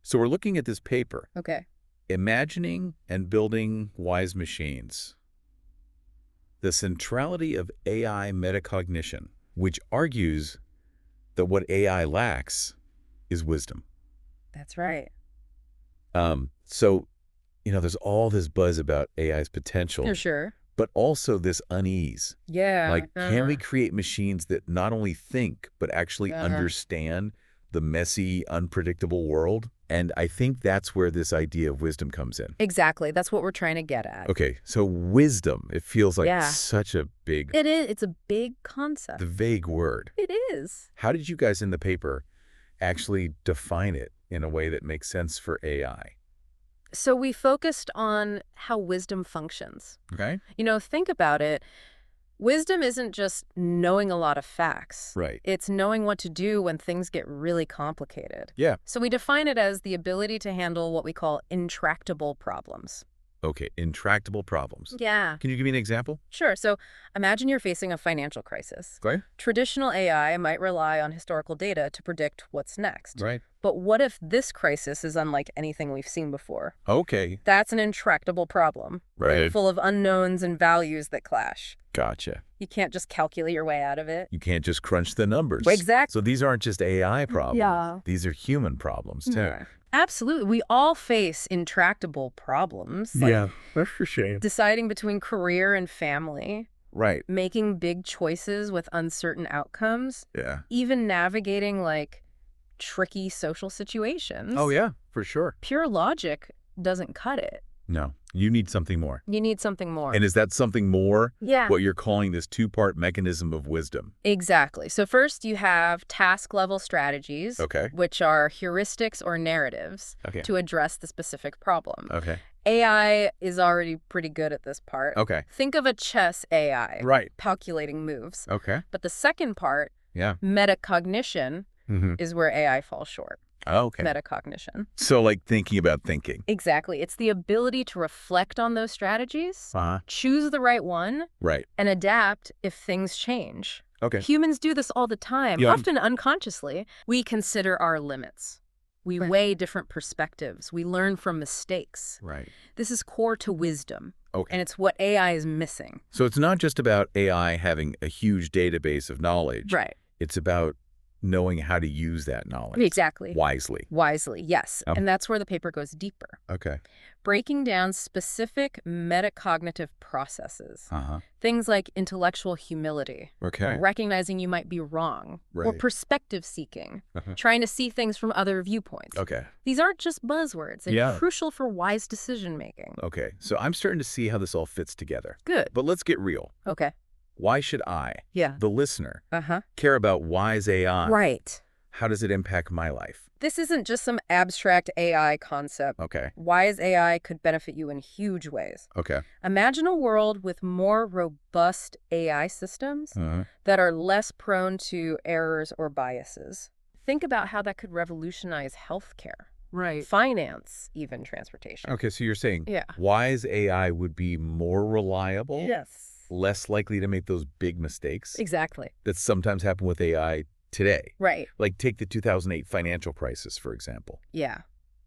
So we're looking at this paper, Okay. Imagining and Building Wise Machines. The centrality of AI metacognition, which argues that what AI lacks is wisdom. That's right. So, there's all this buzz about AI's potential, For sure. but also this unease. Yeah. Like, can we create machines that not only think, but actually understand the messy, unpredictable world? And I think that's where this idea of wisdom comes in. Exactly. That's what we're trying to get at. Okay, so wisdom, it feels like Yeah. such a big, It is. It's a big concept. the vague word. It is. How did you guys in the paper actually define it in a way that makes sense for AI? So we focused on how wisdom functions. Okay. Think about it. Wisdom isn't just knowing a lot of facts. Right. It's knowing what to do when things get really complicated. Yeah. So we define it as the ability to handle what we call intractable problems. Okay, intractable problems. Yeah. Can you give me an example? Sure. So imagine you're facing a financial crisis. Okay. Traditional AI might rely on historical data to predict what's next. Right. But what if this crisis is unlike anything we've seen before? Okay. That's an intractable problem. Right. Full of unknowns and values that clash. Gotcha. You can't just calculate your way out of it. You can't just crunch the numbers. Exactly. So these aren't just AI problems. Yeah. These are human problems, too. Yeah. Absolutely. We all face intractable problems. That's for shame. Deciding between career and family, Right. making big choices with uncertain outcomes, Yeah. even navigating, tricky social situations. Oh, yeah, for sure. Pure logic doesn't cut it. No, you need something more. You need something more. And is that something more? Yeah. What you're calling this two-part mechanism of wisdom? Exactly. So first you have task-level strategies, Okay. which are heuristics or narratives Okay. to address the specific problem. Okay. AI is already pretty good at this part. Okay. Think of a chess AI, Right. calculating moves. Okay. But the second part, Yeah. meta-cognition, Mm-hmm. is where AI falls short. Okay. Meta-cognition. So like thinking about thinking. Exactly. It's the ability to reflect on those strategies, Uh-huh. choose the right one, Right. and adapt if things change. Okay. Humans do this all the time, Yeah. often unconsciously. We consider our limits. We weigh different perspectives. We learn from mistakes. Right. This is core to wisdom, Okay. and it's what AI is missing. So it's not just about AI having a huge database of knowledge. Right. It's about knowing how to use that knowledge. Exactly. Wisely. Wisely, yes. And that's where the paper goes deeper. Okay. Breaking down specific metacognitive processes. Uh-huh. Things like intellectual humility, Okay. recognizing you might be wrong, or Right. perspective seeking, Uh-huh. trying to see things from other viewpoints. Okay. These aren't just buzzwords. They're Yeah. crucial for wise decision-making. Okay. So I'm starting to see how this all fits together. Good. But let's get real. Okay. Why should I, Yeah. the listener, Uh-huh. care about wise AI? Right. How does it impact my life? This isn't just some abstract AI concept. Okay. Wise AI could benefit you in huge ways. Okay. Imagine a world with more robust AI systems Uh-huh. that are less prone to errors or biases. Think about how that could revolutionize healthcare, Right. finance, even transportation. Okay, so you're saying Yeah. wise AI would be more reliable, Yes. less likely to make those big mistakes Exactly. that sometimes happen with AI today. Right. Like take the 2008 financial crisis, for example. Yeah.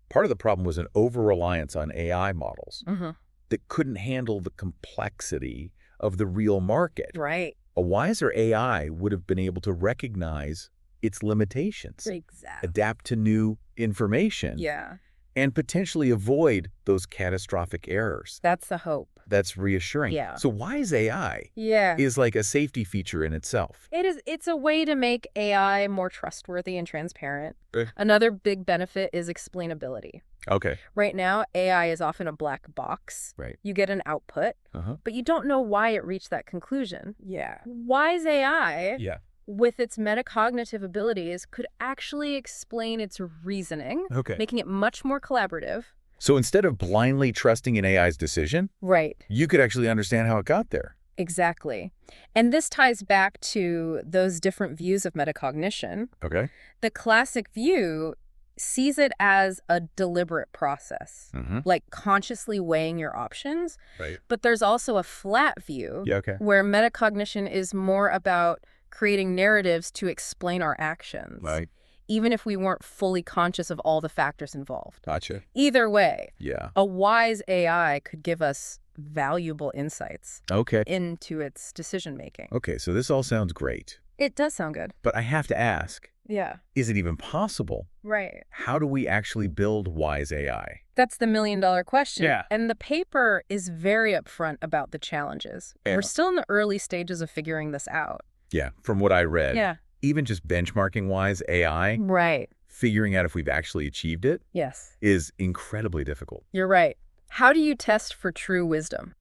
Part of the problem was an over-reliance on AI models Mm-hmm. that couldn't handle the complexity of the real market. Right. A wiser AI would have been able to recognize its limitations, Exactly. adapt to new information, Yeah. and potentially avoid those catastrophic errors. That's the hope. That's reassuring. Yeah. So wise AI Yeah. is like a safety feature in itself. It's a way to make AI more trustworthy and transparent. Okay. Another big benefit is explainability. Okay. Right now, AI is often a black box. Right. You get an output, Uh-huh. but you don't know why it reached that conclusion. Yeah. Wise AI, Yeah. with its metacognitive abilities, could actually explain its reasoning, Okay. making it much more collaborative. So instead of blindly trusting an AI's decision, Right. you could actually understand how it got there. Exactly. And this ties back to those different views of metacognition. Okay. The classic view sees it as a deliberate process, Mm-hmm. like consciously weighing your options. Right. But there's also a flat view Yeah, okay. where metacognition is more about creating narratives to explain our actions. Right. even if we weren't fully conscious of all the factors involved. Gotcha. Either way, Yeah. a wise AI could give us valuable insights Okay. into its decision-making. Okay, so this all sounds great. It does sound good. But I have to ask, Yeah. is it even possible? Right. How do we actually build wise AI? That's the million-dollar question. Yeah. And the paper is very upfront about the challenges. Yeah. We're still in the early stages of figuring this out. Yeah, from what I read. Yeah. Even just benchmarking wise AI, Right. figuring out if we've actually achieved it, Yes. is incredibly difficult. You're right. How do you test for true wisdom?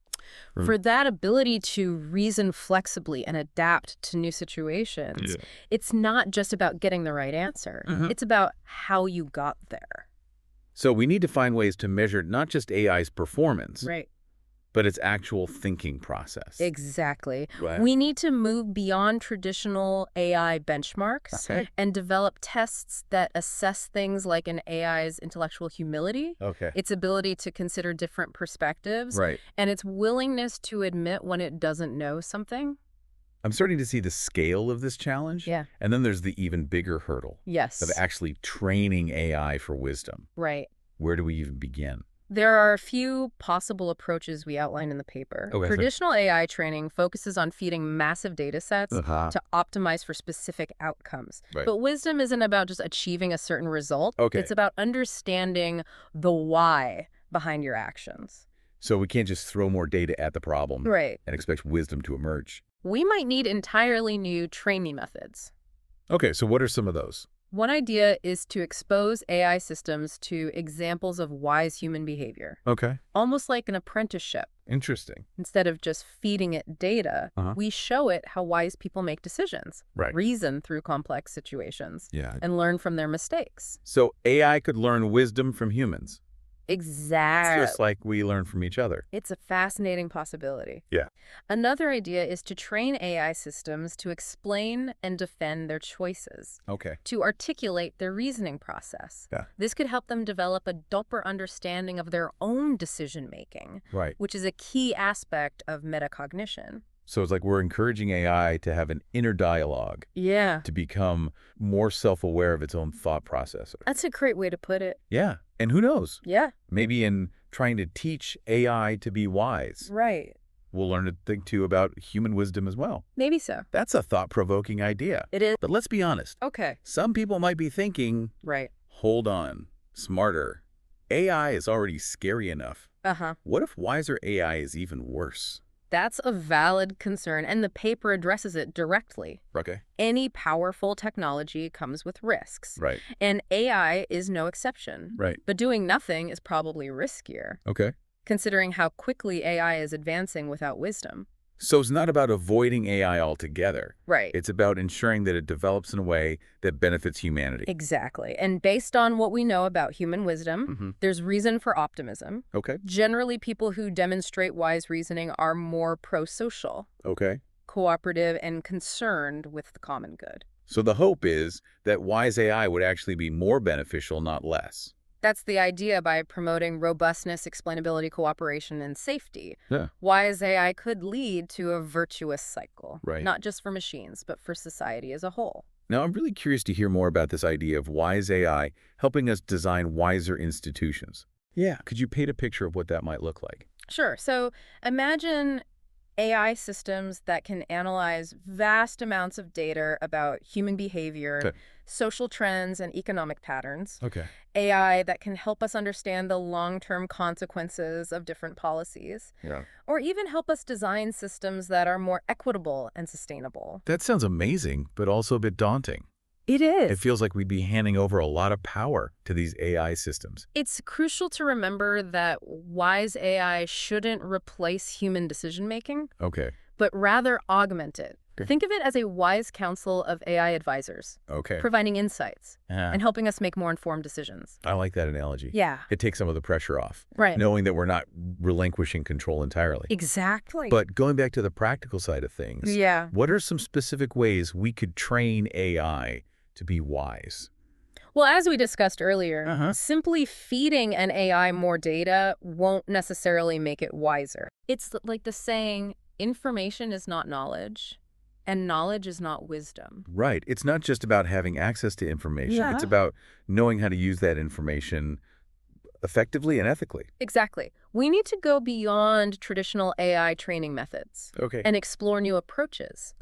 Mm. For that ability to reason flexibly and adapt to new situations, it's not just about getting the right answer. It's about how you got there. So we need to find ways to measure not just AI's performance, Right. but its actual thinking process. Exactly. Right. We need to move beyond traditional AI benchmarks Okay. and develop tests that assess things like an AI's intellectual humility, Okay. its ability to consider different perspectives, Right. and its willingness to admit when it doesn't know something. I'm starting to see the scale of this challenge. Yeah. And then there's the even bigger hurdle Yes. of actually training AI for wisdom. Right. Where do we even begin? There are a few possible approaches we outline in the paper. Okay, so- Traditional AI training focuses on feeding massive data sets to optimize for specific outcomes. Right. But wisdom isn't about just achieving a certain result. Okay. It's about understanding the why behind your actions. So we can't just throw more data at the problem Right. and expect wisdom to emerge. We might need entirely new training methods. Okay, so what are some of those? One idea is to expose AI systems to examples of wise human behavior, Okay. almost like an apprenticeship. Interesting. Instead of just feeding it data, Uh-huh. we show it how wise people make decisions, Right. reason through complex situations, Yeah. and learn from their mistakes. So AI could learn wisdom from humans, Exactly. just like we learn from each other. It's a fascinating possibility. Yeah. Another idea is to train AI systems to explain and defend their choices, Okay. to articulate their reasoning process. Yeah. This could help them develop a deeper understanding of their own decision-making, Right. which is a key aspect of metacognition. So it's like we're encouraging AI to have an inner dialogue, Yeah. to become more self-aware of its own thought process. That's a great way to put it. Yeah. And who knows? Yeah. Maybe in trying to teach AI to be wise, Right. we'll learn to think too about human wisdom as well. Maybe so. That's a thought-provoking idea. It is. But let's be honest. Okay. Some people might be thinking, Right. hold on, smarter. AI is already scary enough. Uh-huh. What if wiser AI is even worse? That's a valid concern, and the paper addresses it directly. Okay. Any powerful technology comes with risks, Right. and AI is no exception. Right. But doing nothing is probably riskier, Okay. considering how quickly AI is advancing without wisdom. So it's not about avoiding AI altogether. Right. It's about ensuring that it develops in a way that benefits humanity. Exactly. And based on what we know about human wisdom, Mhm. there's reason for optimism. Okay. Generally, people who demonstrate wise reasoning are more pro-social, Okay. cooperative, and concerned with the common good. So the hope is that wise AI would actually be more beneficial, not less. That's the idea by promoting robustness, explainability, cooperation, and safety. Yeah. Wise AI could lead to a virtuous cycle, Right. not just for machines, but for society as a whole. Now, I'm really curious to hear more about this idea of wise AI helping us design wiser institutions. Yeah. Could you paint a picture of what that might look like? Sure. So imagine AI systems that can analyze vast amounts of data about human behavior, Okay. social trends, and economic patterns. Okay. AI that can help us understand the long-term consequences of different policies, Yeah. or even help us design systems that are more equitable and sustainable. That sounds amazing, but also a bit daunting. It is. It feels like we'd be handing over a lot of power to these AI systems. It's crucial to remember that wise AI shouldn't replace human decision-making, Okay. but rather augment it. Okay. Think of it as a wise council of AI advisors, Okay. providing insights Yeah. and helping us make more informed decisions. I like that analogy. Yeah. It takes some of the pressure off, Right. knowing that we're not relinquishing control entirely. Exactly. But going back to the practical side of things, yeah. what are some specific ways we could train AI to be wise? Well, as we discussed earlier, Uh-huh. simply feeding an AI more data won't necessarily make it wiser. It's like the saying, information is not knowledge. And knowledge is not wisdom. Right. It's not just about having access to information. Yeah. It's about knowing how to use that information effectively and ethically. Exactly. We need to go beyond traditional AI training methods and explore new approaches.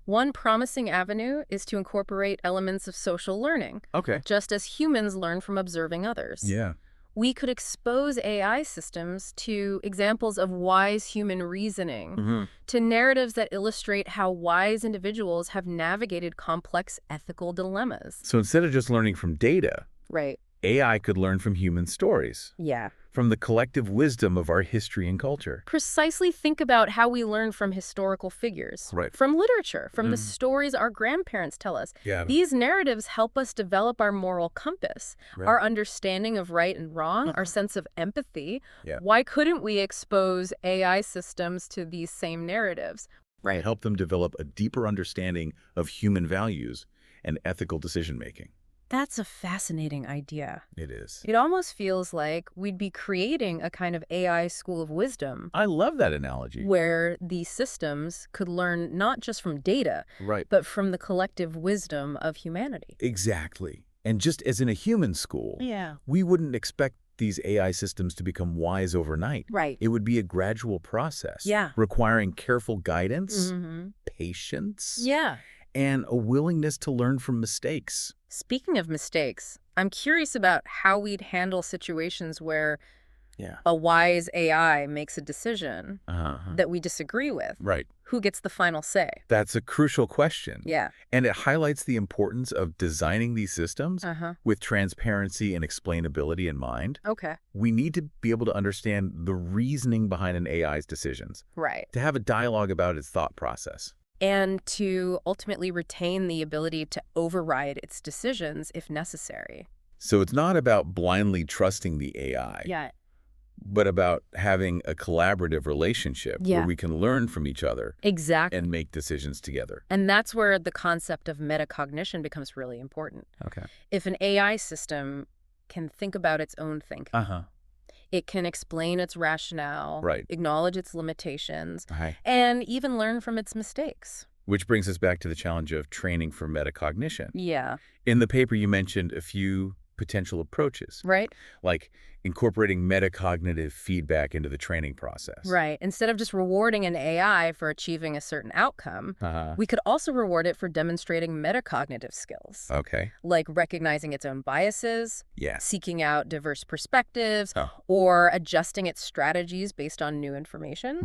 One promising avenue is to incorporate elements of social learning, just as humans learn from observing others. Yeah. We could expose AI systems to examples of wise human reasoning, to narratives that illustrate how wise individuals have navigated complex ethical dilemmas. So instead of just learning from data, Right. AI could learn from human stories, Yeah. from the collective wisdom of our history and culture. Precisely think about how we learn from historical figures, from literature, from the stories our grandparents tell us. Yeah. These narratives help us develop our moral compass, our understanding of right and wrong, our sense of empathy. Yeah. Why couldn't we expose AI systems to these same narratives? Help them develop a deeper understanding of human values and ethical decision-making. That's a fascinating idea. It is. It almost feels like we'd be creating a kind of AI school of wisdom. I love that analogy. Where these systems could learn not just from data, but from the collective wisdom of humanity. Exactly. And just as in a human school, we wouldn't expect these AI systems to become wise overnight. It would be a gradual process, requiring careful guidance, patience, and a willingness to learn from mistakes. Speaking of mistakes, I'm curious about how we'd handle situations where a wise AI makes a decision that we disagree with. Who gets the final say? That's a crucial question. Yeah. And it highlights the importance of designing these systems with transparency and explainability in mind. We need to be able to understand the reasoning behind an AI's decisions. To have a dialogue about its thought process. And to ultimately retain the ability to override its decisions if necessary. So it's not about blindly trusting the AI, but about having a collaborative relationship where we can learn from each other and make decisions together. And that's where the concept of metacognition becomes really important. If an AI system can think about its own thinking, it can explain its rationale, acknowledge its limitations, and even learn from its mistakes. Which brings us back to the challenge of training for metacognition. Yeah. In the paper, you mentioned a few potential approaches. Like incorporating metacognitive feedback into the training process. Instead of just rewarding an AI for achieving a certain outcome, we could also reward it for demonstrating metacognitive skills. Like recognizing its own biases, seeking out diverse perspectives, or adjusting its strategies based on new information.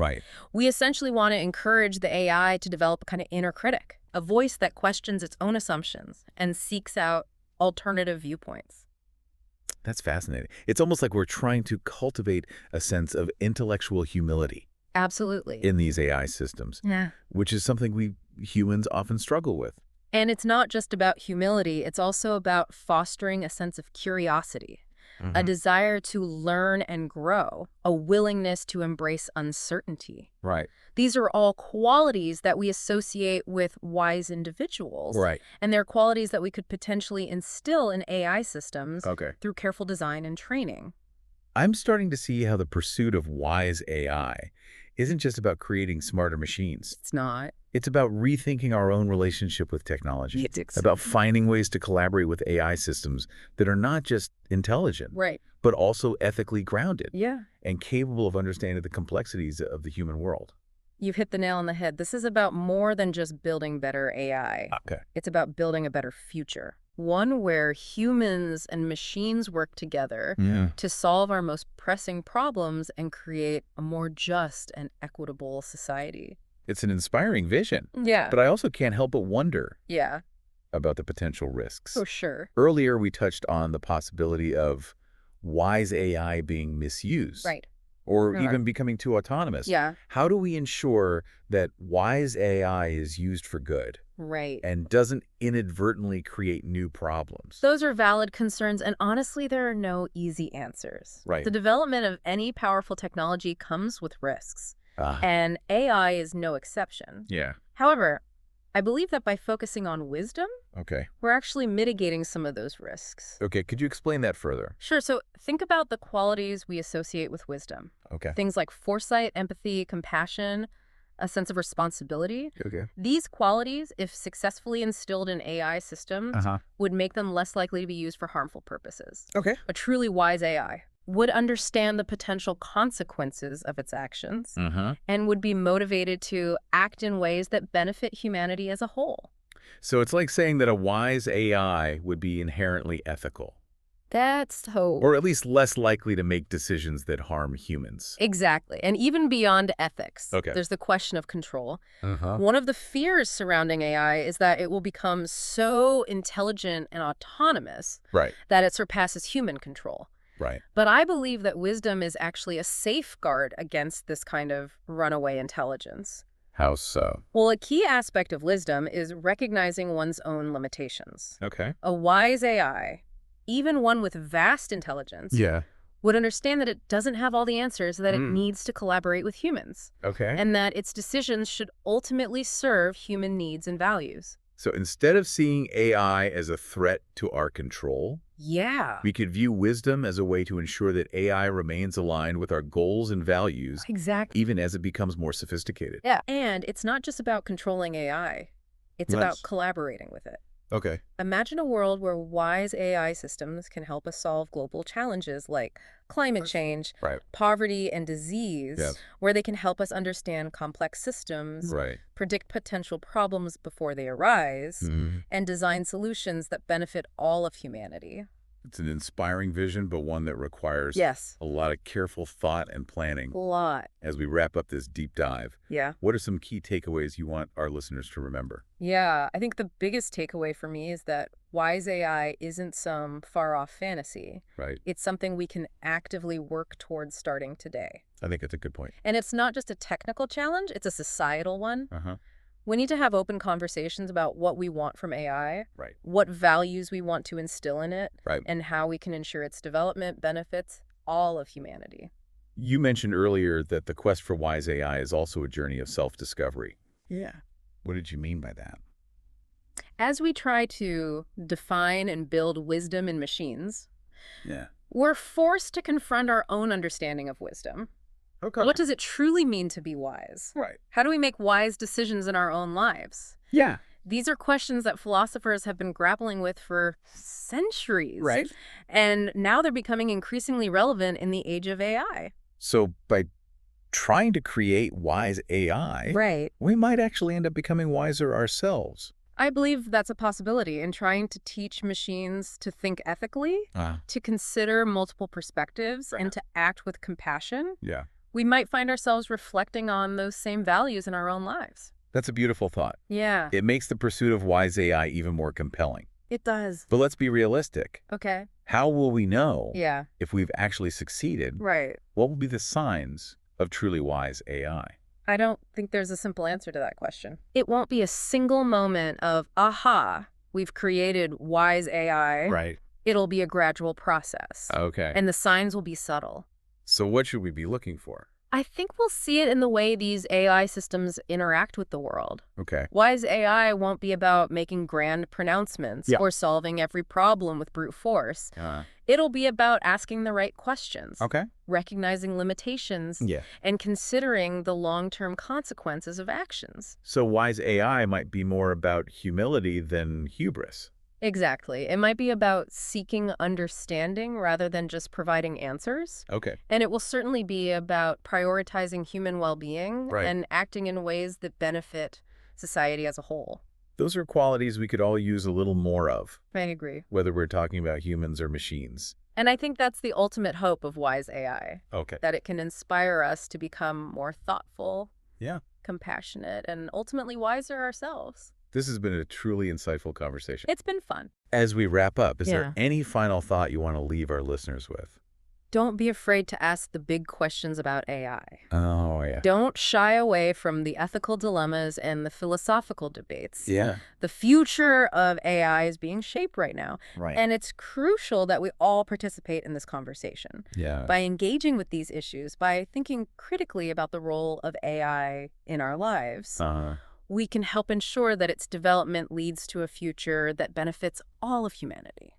We essentially want to encourage the AI to develop a kind of inner critic, a voice that questions its own assumptions and seeks out alternative viewpoints. That's fascinating. It's almost like we're trying to cultivate a sense of intellectual humility. Absolutely. In these AI systems, which is something we humans often struggle with. And it's not just about humility, it's also about fostering a sense of curiosity, a desire to learn and grow, a willingness to embrace uncertainty. These are all qualities that we associate with wise individuals. And they're qualities that we could potentially instill in AI systems through careful design and training. I'm starting to see how the pursuit of wise AI isn't just about creating smarter machines. It's not. It's about rethinking our own relationship with technology. About finding ways to collaborate with AI systems that are not just intelligent, but also ethically grounded and capable of understanding the complexities of the human world. You've hit the nail on the head. This is about more than just building better AI. It's about building a better future. One where humans and machines work together to solve our most pressing problems and create a more just and equitable society. It's an inspiring vision. Yeah. But I also can't help but wonder Yeah. about the potential risks. Oh, sure. Earlier, we touched on the possibility of wise AI being misused. Or even becoming too autonomous. How do we ensure that wise AI is used for good? And doesn't inadvertently create new problems? Those are valid concerns, and honestly, there are no easy answers. The development of any powerful technology comes with risks, and AI is no exception. However, I believe that by focusing on wisdom, we're actually mitigating some of those risks. Could you explain that further? Sure. So think about the qualities we associate with wisdom. Things like foresight, empathy, compassion. a sense of responsibility. Okay. These qualities, if successfully instilled in AI systems, would make them less likely to be used for harmful purposes. Okay. A truly wise AI would understand the potential consequences of its actions and would be motivated to act in ways that benefit humanity as a whole. So it's like saying that a wise AI would be inherently ethical. That's hope. Or at least less likely to make decisions that harm humans. Exactly. And even beyond ethics, Okay. there's the question of control. One of the fears surrounding AI is that it will become so intelligent and autonomous that it surpasses human control. Right. But I believe that wisdom is actually a safeguard against this kind of runaway intelligence. How so? Well, a key aspect of wisdom is recognizing one's own limitations. Okay. A wise AI, even one with vast intelligence, would understand that it doesn't have all the answers, that it needs to collaborate with humans. Okay. And that its decisions should ultimately serve human needs and values. So instead of seeing AI as a threat to our control, we could view wisdom as a way to ensure that AI remains aligned with our goals and values, even as it becomes more sophisticated. Yeah, and it's not just about controlling AI. It's about collaborating with it. Okay. Imagine a world where wise AI systems can help us solve global challenges like climate change, poverty, and disease, where they can help us understand complex systems, predict potential problems before they arise, and design solutions that benefit all of humanity. It's an inspiring vision, but one that requires a lot of careful thought and planning. A lot. As we wrap up this deep dive, what are some key takeaways you want our listeners to remember? Yeah, I think the biggest takeaway for me is that wise AI isn't some far-off fantasy. It's something we can actively work towards starting today. I think that's a good point. And it's not just a technical challenge, it's a societal one. We need to have open conversations about what we want from AI, what values we want to instill in it, and how we can ensure its development benefits all of humanity. You mentioned earlier that the quest for wise AI is also a journey of self-discovery. Yeah. What did you mean by that? As we try to define and build wisdom in machines, we're forced to confront our own understanding of wisdom. Okay. What does it truly mean to be wise? How do we make wise decisions in our own lives? These are questions that philosophers have been grappling with for centuries. And now they're becoming increasingly relevant in the age of AI. So by trying to create wise AI, we might actually end up becoming wiser ourselves. I believe that's a possibility in trying to teach machines to think ethically, to consider multiple perspectives, and to act with compassion. We might find ourselves reflecting on those same values in our own lives. That's a beautiful thought. Yeah. It makes the pursuit of wise AI even more compelling. It does. But let's be realistic. Okay. How will we know if we've actually succeeded? What will be the signs of truly wise AI? I don't think there's a simple answer to that question. It won't be a single moment of, aha, we've created wise AI. It'll be a gradual process. And the signs will be subtle. So what should we be looking for? I think we'll see it in the way these AI systems interact with the world. Okay. Wise AI won't be about making grand pronouncements or solving every problem with brute force. It'll be about asking the right questions, recognizing limitations, and considering the long-term consequences of actions. So wise AI might be more about humility than hubris. Exactly. It might be about seeking understanding rather than just providing answers. And it will certainly be about prioritizing human well-being and acting in ways that benefit society as a whole. Those are qualities we could all use a little more of. I agree. Whether we're talking about humans or machines. And I think that's the ultimate hope of wise AI. That it can inspire us to become more thoughtful, compassionate, and ultimately wiser ourselves. This has been a truly insightful conversation. It's been fun. As we wrap up, is there any final thought you want to leave our listeners with? Don't be afraid to ask the big questions about AI. Oh, yeah. Don't shy away from the ethical dilemmas and the philosophical debates. Yeah. The future of AI is being shaped right now. And it's crucial that we all participate in this conversation. By engaging with these issues, by thinking critically about the role of AI in our lives, we can help ensure that its development leads to a future that benefits all of humanity.